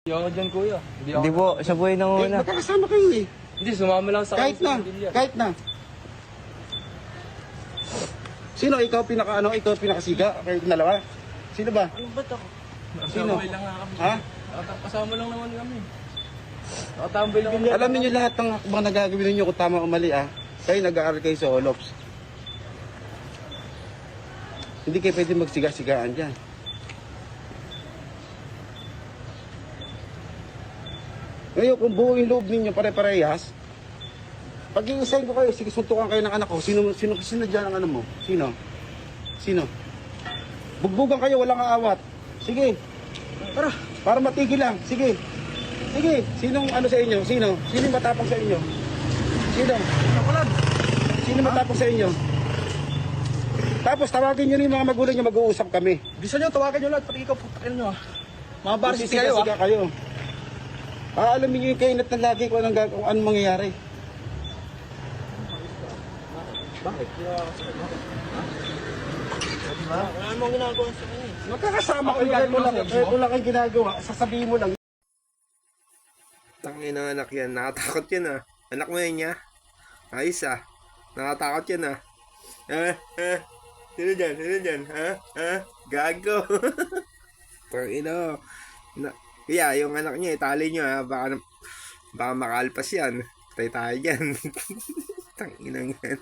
Hindi ako dyan, kuya. Hindi po, siya po yung nanguna. Magkakasama kayo eh. Hindi, sumama lang sa Kahit na, kahit na. Sino ikaw ikaw pinakasiga? Kayo dalawa? Sino ba? Ano ba't ako? Sino? Nakatambay lang nga kami. Ha? Kasama lang naman kami. Nakatambay lang kami. Alam niyo lahat ng hakbang na gagawin niyo kung tama o mali ah. Kayo nag-aaral kayo sa Olops. Hindi kayo pwede magsiga-sigaan dyan. Ngayon, kung buo yung loob ninyo pare-parehas, pag-iisahin ko kayo, sige, suntukan kayo ng anak ko. Sino dyan ang ano mo? Sino? Bugbugan kayo, walang aawat. Sige. Para matigil lang. Sige. Sinong ano sa inyo? Sino matapang sa inyo? Sino matapang sa inyo? Tapos tawagin nyo rin yung mga magulang nyo, mag-uusap kami. Bisa nyo, tawagan nyo lahat. Pati ikaw, putakin nyo ah. Mga baris kayo ah. Kayo. Alamin nyo yung kainat na lagi kung anong mangyayari. Bakit? Wala namang ginagawa sa kanya. Magkakasama kayo, kahit wala kayong ginagawa, sasabihin mo lang. Tangin ng anak yan. Nakatakot yan ah. Anak mo yan niya. Ayos ah. Nakatakot yan ah. Sino dyan? Gago. Tangina. Kaya yung anak niya, itali nyo ha. Baka makalpas yan. Patay tayo dyan. Tanginang yan.